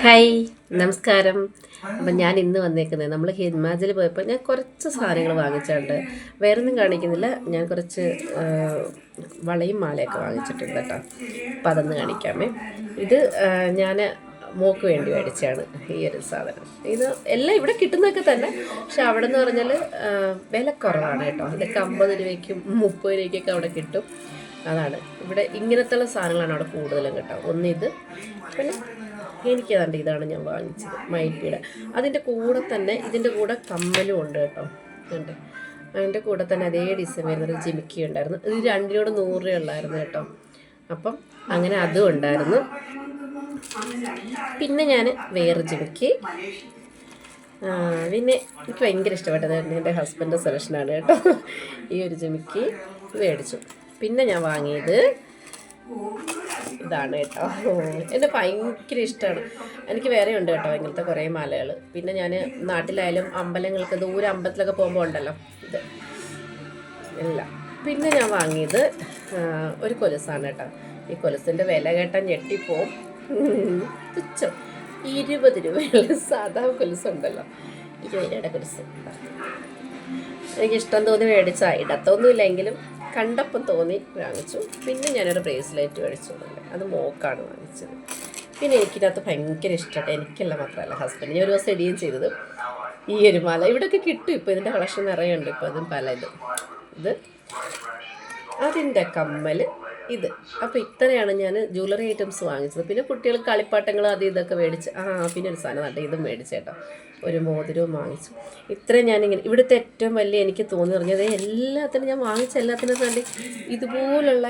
Hi നമസ്കാരം. അപ്പം ഞാൻ ഇന്ന് വന്നേക്കുന്നത് നമ്മൾ ഹിമാചൽ പോയപ്പോൾ ഞാൻ കുറച്ച് സാധനങ്ങൾ വാങ്ങിച്ചിട്ടുണ്ട്. വേറൊന്നും കാണിക്കുന്നില്ല. ഞാൻ കുറച്ച് വളയും മാലയൊക്കെ വാങ്ങിച്ചിട്ടുണ്ട് കേട്ടോ. അപ്പം അതൊന്ന് കാണിക്കാമേ. ഇത് ഞാൻ മോക്ക് വേണ്ടി മേടിച്ചാണ് ഈ ഒരു സാധനം. ഇത് എല്ലാം ഇവിടെ കിട്ടുന്നതൊക്കെ തന്നെ, പക്ഷെ അവിടെ എന്ന് പറഞ്ഞാൽ വില കുറവാണ് കേട്ടോ. ഇതൊക്കെ 50 രൂപയ്ക്കും 30 രൂപയ്ക്കൊക്കെ അവിടെ കിട്ടും. അതാണ് ഇവിടെ ഇങ്ങനത്തുള്ള സാധനങ്ങളാണ് അവിടെ കൂടുതലും കേട്ടോ. ഒന്നിത്, പിന്നെ എനിക്കതാണ്ട് ഇതാണ് ഞാൻ വാങ്ങിച്ചത്, മൈൽപ്പിയുടെ. അതിൻ്റെ കൂടെ തന്നെ ഇതിൻ്റെ കൂടെ കമ്മലും ഉണ്ട് കേട്ടോ. ഉണ്ട്, അതിൻ്റെ കൂടെ തന്നെ അതേ ഡിസൈൻ വരുന്നൊരു ജിമിക്കി ഉണ്ടായിരുന്നു. ഇത് രണ്ടിനോട് 100 രൂപ ഉള്ളായിരുന്നു കേട്ടോ. അപ്പം അങ്ങനെ അതും ഉണ്ടായിരുന്നു. പിന്നെ ഞാൻ വേറെ ജിമിക്കി, പിന്നെ എനിക്ക് ഭയങ്കര ഇഷ്ടപ്പെട്ടത് എൻ്റെ ഹസ്ബൻഡ് സെലക്ഷനാണ് കേട്ടോ. ഈ ഒരു ജിമിക്കി മേടിച്ചു. പിന്നെ ഞാൻ വാങ്ങിയത് ഇതാണ് കേട്ടോ. എൻ്റെ ഭയങ്കര ഇഷ്ടമാണ്. എനിക്ക് വേറെ ഉണ്ട് കേട്ടോ ഇങ്ങനത്തെ കുറേ മാലകൾ. പിന്നെ ഞാൻ നാട്ടിലായാലും അമ്പലങ്ങൾക്ക്, ദൂരെ അമ്പലത്തിലൊക്കെ പോകുമ്പോൾ ഉണ്ടല്ലോ ഇത് എല്ലാം. പിന്നെ ഞാൻ വാങ്ങിയത് ഒരു കൊലുസാണ് കേട്ടോ. ഈ കൊലുസിൻ്റെ വില കേട്ടാൽ ഞെട്ടിപ്പോവും. തുച്ഛം 20 രൂപയുള്ള സാധാ കൊലുസുണ്ടല്ലോ, 20 രൂപയുടെ കൊലുസ്. എനിക്കിഷ്ടം തോന്നി മേടിച്ചാൽ ഇടത്തൊന്നുമില്ലെങ്കിലും കണ്ടപ്പം തോന്നി വാങ്ങിച്ചു. പിന്നെ ഞാനൊരു ബ്രേസ്ലെറ്റ് മേടിച്ചു, അത് മോക്കാണ് വാങ്ങിച്ചത്. പിന്നെ എനിക്കിനകത്ത് ഭയങ്കര ഇഷ്ടമാണ്. എനിക്കല്ല മാത്രമല്ല ഹസ്ബൻഡ്. ഞാൻ ഒരു ദിവസം എഡിയും ചെയ്തത് ഈ ഒരു മാല. ഇവിടെയൊക്കെ കിട്ടും ഇപ്പോൾ, ഇതിൻ്റെ കളക്ഷൻ നിറയുണ്ട് ഇപ്പോൾ. അതും ഇത് അതിൻ്റെ കമ്മൽ ഇത്. അപ്പോൾ ഇത്രയാണ് ഞാൻ ജ്വല്ലറി ഐറ്റംസ് വാങ്ങിച്ചത്. പിന്നെ കുട്ടികൾ കളിപ്പാട്ടങ്ങൾ അത് ഇതൊക്കെ മേടിച്ച്, പിന്നെ ഒരു സാധനം നല്ല ഇതും മേടിച്ചേട്ടോ, ഒരു മോതിരവും വാങ്ങിച്ചു. ഇത്രയും ഞാനിങ്ങനെ ഇവിടുത്തെ ഏറ്റവും വലിയ എനിക്ക് തോന്നി പറഞ്ഞത്, എല്ലാത്തിനും ഞാൻ വാങ്ങിച്ച എല്ലാത്തിനും വേണ്ടി ഇതുപോലുള്ള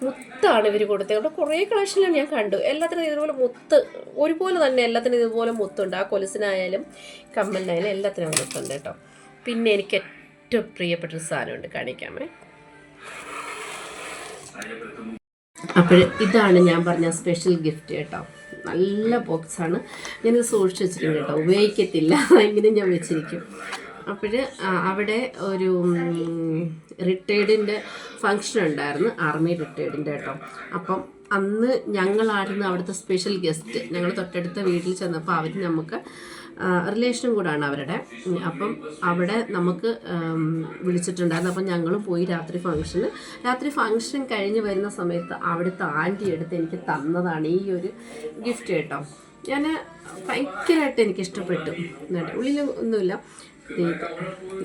മുത്താണ് ഇവർ കൊടുത്തത്. അവിടെ കുറേ കളക്ഷനിലാണ് ഞാൻ കണ്ടു. എല്ലാത്തിനും ഇതുപോലെ മുത്ത് ഒരുപോലെ തന്നെ, എല്ലാത്തിനും ഇതുപോലെ മുത്തുണ്ട്. ആ കൊലുസിനായാലും കമ്മലിനായാലും എല്ലാത്തിനും മുത്തുണ്ട് കേട്ടോ. പിന്നെ എനിക്ക് ഏറ്റവും പ്രിയപ്പെട്ടൊരു സാധനമുണ്ട്, കാണിക്കാമേ. അപ്പോൾ ഇതാണ് ഞാൻ പറഞ്ഞ സ്പെഷ്യൽ ഗിഫ്റ്റ് കേട്ടോ. നല്ല ബോക്സാണ്. ഞാനിത് സൂക്ഷിച്ച് വെച്ചിട്ടുണ്ട് കേട്ടോ, ഉപയോഗിക്കത്തില്ല, ഇങ്ങനെ ഞാൻ വെച്ചിരിക്കും. അപ്പോൾ അവിടെ ഒരു റിട്ടയർഡിൻ്റെ ഫങ്ഷൻ ഉണ്ടായിരുന്നു, ആർമി റിട്ടയർഡിൻ്റെ കേട്ടോ. അപ്പം അന്ന് ഞങ്ങളായിരുന്നു അവിടുത്തെ സ്പെഷ്യൽ ഗസ്റ്റ്. ഞങ്ങൾ തൊട്ടടുത്ത വീട്ടിൽ ചെന്നപ്പോൾ അവർ നമുക്ക് റിലേഷനും കൂടാണ് അവരുടെ. അപ്പം അവിടെ നമുക്ക് വിളിച്ചിട്ടുണ്ടായിരുന്നു. അപ്പം ഞങ്ങളും പോയി രാത്രി ഫങ്ഷൻ കഴിഞ്ഞ് വരുന്ന സമയത്ത് അവിടുത്തെ ആൻറ്റി എടുത്ത് എനിക്ക് തന്നതാണ് ഈ ഒരു ഗിഫ്റ്റ് കേട്ടോ. ഞാൻ ഭയങ്കരമായിട്ട് എനിക്കിഷ്ടപ്പെട്ടു. ഉള്ളിൽ ഒന്നുമില്ല,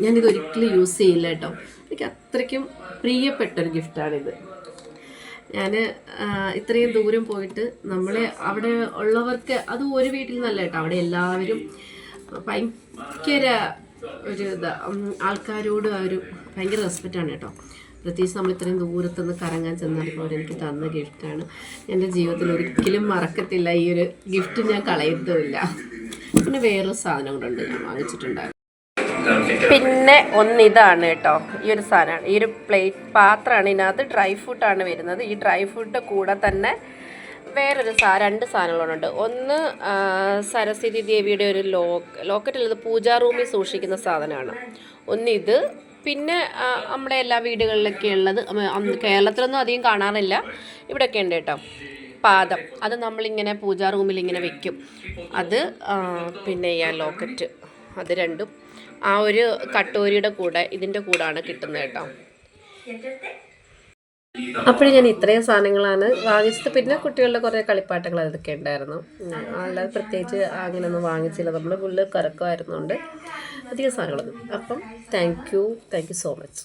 ഞാനിത് ഒരിക്കലും യൂസ് ചെയ്യില്ല കേട്ടോ. എനിക്ക് അത്രയ്ക്കും പ്രിയപ്പെട്ടൊരു ഗിഫ്റ്റാണിത്. ഞാൻ ഇത്രയും ദൂരം പോയിട്ട് നമ്മളെ അവിടെ ഉള്ളവർക്ക്, അത് ഒരു വീട്ടിൽ നിന്നല്ല കേട്ടോ, അവിടെ എല്ലാവരും ഭയങ്കര ഒരു ആൾക്കാരോട് ഒരു ഭയങ്കര റെസ്പെക്റ്റാണ് കേട്ടോ. പ്രത്യേകിച്ച് നമ്മൾ ഇത്രയും ദൂരത്തുനിന്ന് കറങ്ങാൻ ചെന്നപ്പോൾ അവരെനിക്ക് തന്ന ഗിഫ്റ്റാണ്. എൻ്റെ ജീവിതത്തിൽ ഒരിക്കലും മറക്കത്തില്ല. ഈ ഒരു ഗിഫ്റ്റ് ഞാൻ കളയത്തുമില്ല. പിന്നെ വേറൊരു സാധനം കൊണ്ടുണ്ട് ഞാൻ വാങ്ങിച്ചിട്ടുണ്ടായിരുന്നു. പിന്നെ ഇതാണ് കേട്ടോ, ഈ ഒരു സാധനമാണ്, ഈ ഒരു പ്ലേറ്റ് പാത്രമാണ്. ഇതിനകത്ത് ഡ്രൈ ഫ്രൂട്ടാണ് വരുന്നത്. ഈ ഡ്രൈ ഫ്രൂട്ട് കൂടെ തന്നെ വേറൊരു രണ്ട് സാധനങ്ങളുണ്ട്. ഒന്ന് സരസ്വതി ദേവിയുടെ ഒരു ലോക്കറ്റുള്ളത്, പൂജാ റൂമിൽ സൂക്ഷിക്കുന്ന സാധനമാണ്. ഇത് പിന്നെ നമ്മുടെ എല്ലാ വീടുകളിലൊക്കെ ഉള്ളത്, കേരളത്തിലൊന്നും അധികം കാണാറില്ല, ഇവിടെയൊക്കെ ഉണ്ട് കേട്ടോ, പാദം. അത് നമ്മളിങ്ങനെ പൂജാ റൂമിൽ ഇങ്ങനെ വെക്കും. അത് പിന്നെ ഈ ലോക്കറ്റ്, അത് രണ്ടും ആ ഒരു കട്ടോരിയുടെ കൂടെ ഇതിൻ്റെ കൂടാണ് കിട്ടുന്നത് കേട്ടോ. അപ്പോഴും ഞാൻ ഇത്രയും സാധനങ്ങളാണ് വാങ്ങിച്ചത്. പിന്നെ കുട്ടികളുടെ കുറേ കളിപ്പാട്ടങ്ങൾ അതൊക്കെ ഉണ്ടായിരുന്നു. അല്ലാതെ പ്രത്യേകിച്ച് അങ്ങനെയൊന്നും വാങ്ങിച്ചില്ല. നമ്മൾ ഫുള്ള് കറക്കമായിരുന്നുകൊണ്ട് അധികം സാധനങ്ങളൊന്നും. അപ്പം താങ്ക് യു സോ മച്ച്.